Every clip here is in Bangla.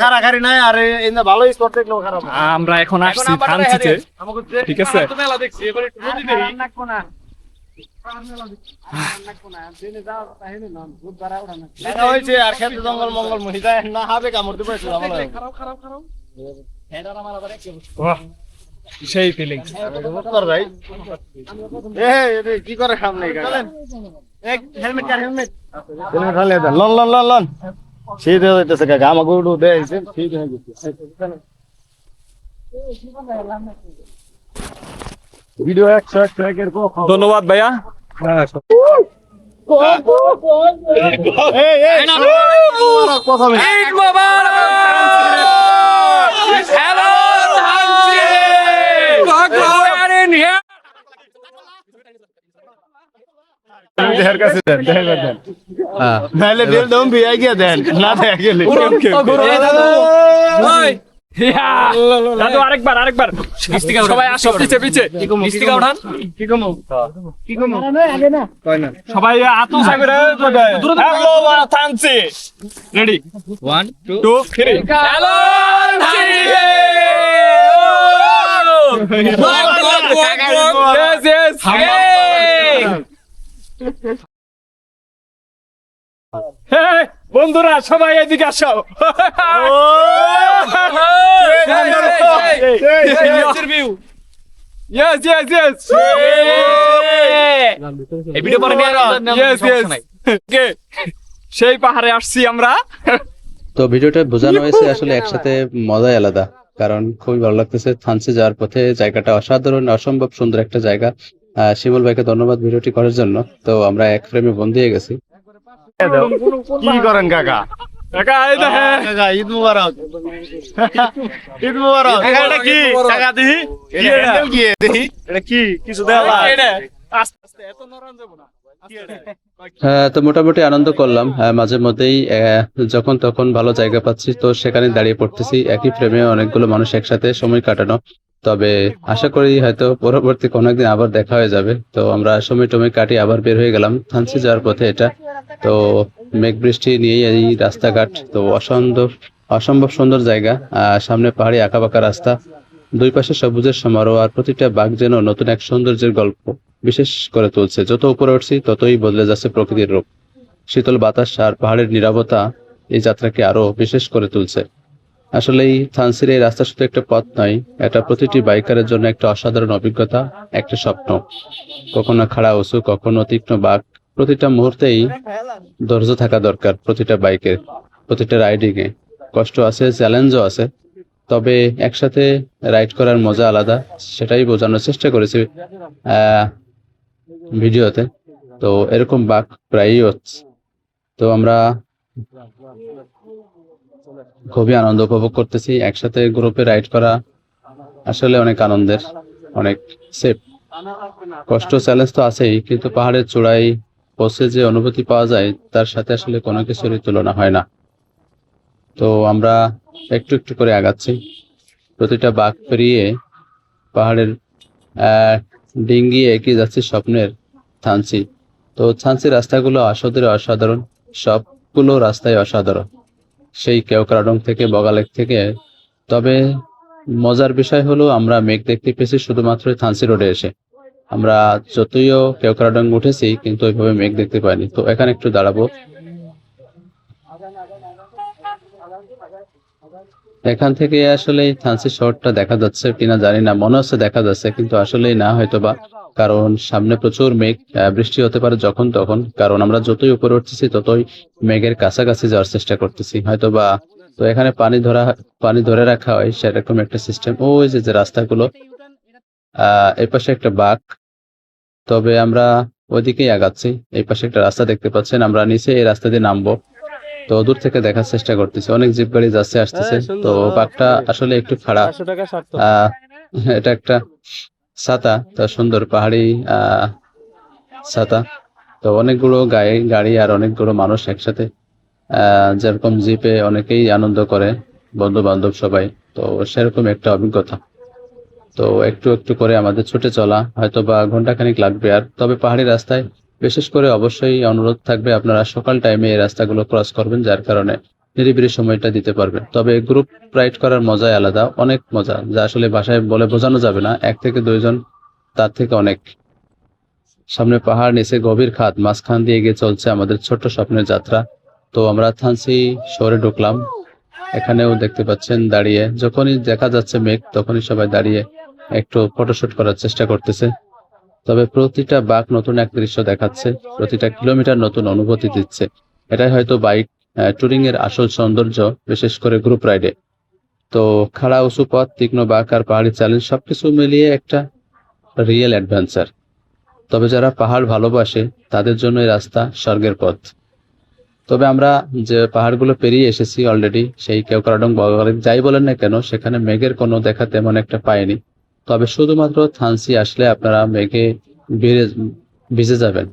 খারাখারি নাই আর ভালো স্পট দেখলেও খারাপ। আমরা এখন আসছি থানচিতে, ঠিক আছে? আর খেতে জঙ্গল মঙ্গল মহিলা না হবে কামড়তে পারছে সেই ফিলিং ভাই। কি করে সামনে helmet helmet loan loan loan loan শীত হয়ে যাইতেছে কাকা আমাকে উঠু দেয়ছে শীত হয়ে গেছে। ভিডিও 101 এর ধন্যবাদ ভাইয়া। আরেকবার আরেকবার সবাই আসো পিছে পিছে সবাই আতো সাগরে থানচি রেডি 1 2 3 হ্যালো বন্ধুরা সবাই এদিকে আসো। সেই পাহাড়ে আসছি আমরা। তো ভিডিওটা বোঝানো হয়েছে আসলে একসাথে মজাই আলাদা, কারণ খুবই ভালো লাগতেছে। থানচি যাওয়ার পথে জায়গাটা অসাধারণ, অসম্ভব সুন্দর একটা জায়গা। শিমুল ভাইকে ধন্যবাদ ভিডিওটি করার জন্য। তো আমরা এক ফ্রেমে বন্দি হয়ে গেছি। কি করেন কাকা? কাকা এই দেখেন কাকা ঈদ মুবারক। ঈদ মুবারক। এটা কি কাকা দেখি হ্যান্ডেল কি দেখি এটা কি কিছু দেওয়া আস্তে আস্তে এত নরম যাব না। তো মোটামুটি আনন্দ করলাম। মাঝে মধ্যেই যখন তখন ভালো জায়গা পাচ্ছি তো সেখানে দাঁড়িয়ে পড়তেছি। একই ফ্রেমে অনেকগুলো মানুষ একসাথে সময় কাটানো। তবে আশা করি হয়তো পরবর্তী কোনো একদিন আবার দেখা হয়ে যাবে। তো আমরা সময় টময় কাটিয়ে আবার বের হয়ে গেলাম থানচি যাওয়ার পথে। এটা তো মেঘ বৃষ্টি নিয়েই এই রাস্তাঘাট, তো অসম্ভব সুন্দর জায়গা। সামনে পাহাড়ি আঁকাবাঁকা রাস্তা, দুই পাশে সবুজের সমারোহ, আর প্রতিটা বাঘ যেন নতুন এক সৌন্দর্যের গল্প বিশেষ করে তুলছে। যত উপরে উঠছি ততই বদলে যাচ্ছে প্রকৃতির রূপ। শীতল বাতাস আর পাহাড়ের নীরবতা এই যাত্রাকে আরো বিশেষ করে তুলছে। আসলেই থানচির এই রাস্তা শুধু একটা পথ নয়, এটা প্রতিটি বাইকারের জন্য একটা অসাধারণ অভিজ্ঞতা, একটা স্বপ্ন। কখনো খাড়া উঁচু, কখনো তীক্ষ্ণ বাঁক, প্রতিটা মুহূর্তেই ধৈর্য থাকা দরকার। প্রতিটা বাইকের প্রতিটা রাইডিং এ কষ্ট আছে, চ্যালেঞ্জও আছে, তবে একসাথে রাইড করার মজা আলাদা। সেটাই বোঝানোর চেষ্টা করেছি ভিডিওতে। তো এরকম বাঁক প্রায়ই হচ্ছে। তো আমরা খুবই আনন্দ উপভোগ করতেছি। একসাথে গ্রুপে রাইড করা আসলে অনেক আনন্দের, অনেক সেফ। কষ্ট চ্যালেঞ্জ তো আছেই, কিন্তু পাহাড়ের চূড়ায় পৌঁছে যে অনুভূতি পাওয়া যায় তার সাথে আসলে কোনো কিছুরই তুলনা হয় না। তো আমরা একটু একটু করে আগাচ্ছি, প্রতিটা বাঁক পেরিয়ে পাহাড়ের ডিঙ্গি এগিয়ে যাচ্ছে স্বপ্নের থানচি। তো থানচির রাস্তাগুলো আসলে অসাধারণ, সবগুলো রাস্তায় অসাধারণ, সেই কেওক্রাডং থেকে বগালেক থেকে। তবে মজার বিষয় হলো আমরা মেঘ দেখতে পেয়েছি শুধুমাত্র থানচি রোডে এসে। আমরা যতইও কেওক্রাডং উঠেছি কিন্তু ওইভাবে মেঘ দেখতে পাইনি। তো এখানে একটু দাঁড়াবো। এখান থেকে আসলে থানচি শহরটা দেখা যাচ্ছে কিনা জানি না, মনে হচ্ছে দেখা যাচ্ছে কিন্তু আসলেই না হয়তোবা, কারণ সামনে প্রচুর মেঘ। বৃষ্টি হতে পারে যখন তখন, কারণ আমরা যতই উপরে উঠতেছি ততই মেঘের কাছাকাছি যাওয়ার চেষ্টা করতেছি হয়তোবা। তো এখানে পানি ধরে রাখা হয় সেরকম একটা সিস্টেম। ওই যে রাস্তাগুলো, এই পাশে একটা বাঁক, তবে আমরা ওইদিকেই আগাচ্ছি। এই পাশে একটা রাস্তা দেখতে পাচ্ছেন, আমরা নিচে এই রাস্তা দিয়ে নামবো। তো দূর থেকে দেখার চেষ্টা করতেছি, অনেক জিপ গাড়ি যাচ্ছে আসতেছে। তো বাঘটা আসলে একটু খারাপ। এটা একটা ছাতা, তো সুন্দর পাহাড়ি ছাতা। তো অনেকগুলো গাড়ি আর অনেকগুলো মানুষ একসাথে, যেরকম জিপে অনেকেই আনন্দ করে, বন্ধু বান্ধব সবাই। তো সেরকম একটা অভিজ্ঞতা। তো একটু একটু করে আমাদের ছুটে চলা, হয়তো বা ঘন্টাখানিক লাগবে। আর তবে পাহাড়ি রাস্তায় বিশেষ করে অবশ্যই অনুরোধ থাকবে আপনারা সকাল টাইমে এই রাস্তাগুলো ক্রস করবেন, যার কারণে নিরিবিলি সময়টা দিতে পারবেন। তবে গ্রুপ রাইড করার মজাই আলাদা, অনেক মজা, যা আসলে ভাষায় বলে বোঝানো যাবে না। 1 থেকে 2 জন, তার থেকে অনেক। সামনে পাহাড়, নিচে গভীর খাদ, মাঝখান দিয়ে এগিয়ে চলছে আমাদের ছোট্ট স্বপ্নের যাত্রা। তো আমরা থানচি শহরে ঢুকলাম। এখানেও দেখতে পাচ্ছেন দাঁড়িয়ে, যখনই দেখা যাচ্ছে মেঘ তখনই সবাই দাঁড়িয়ে একটু ফটোশুট করার চেষ্টা করতেছে। তবে প্রতিটা বাঁক নতুন এক দৃশ্য দেখাচ্ছে, প্রতিটা কিলোমিটার নতুন অনুভূতি দিচ্ছে। এটাই হয়তো বাইক ট্যুরিং এর আসল সৌন্দর্য, বিশেষ করে গ্রুপ রাইডে। তো খাড়া উঁচু পথ, তীক্ষ্ণ বাঁক আর পাহাড়ি চ্যালেঞ্জ সবকিছু মিলিয়ে একটা রিয়েল অ্যাডভেঞ্চার। তবে যারা পাহাড় ভালোবাসে তাদের জন্য এই রাস্তা স্বর্গের পথ। তবে আমরা যে পাহাড়গুলো পেরিয়ে এসেছি অলরেডি, সেই কেওক্রাডং বগালিক যাই বলেন না কেন, সেখানে মেঘের কোনো দেখা তেমন একটা পাইনি। তবে শুধুমাত্র থানচি আসলে আপনারা মেঘে ভিজে যাবেন।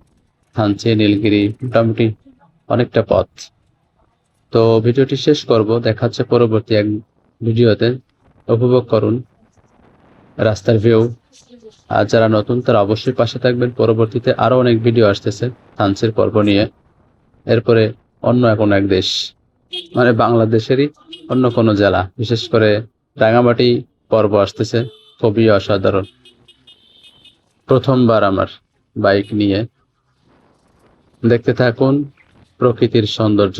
থানচি, নীলগিরি, মোটামুটি অনেকটা পথ। তো ভিডিওটি শেষ করব, দেখা হচ্ছে পরবর্তী এক ভিডিওতে। উপভোগ করুন রাস্তার ভিউ। আর যারা নতুন তারা অবশ্যই পাশে থাকবেন, পরবর্তীতে আরো অনেক ভিডিও আসতেছে থানচির পর্ব নিয়ে। এরপরে অন্য কোনো এক দেশ, মানে বাংলাদেশেরই অন্য কোনো জেলা, বিশেষ করে রাঙামাটি পর্ব আসতেছে, খুবই অসাধারণ। প্রথমবার আমার বাইক নিয়ে, দেখতে থাকুন প্রকৃতির সৌন্দর্য।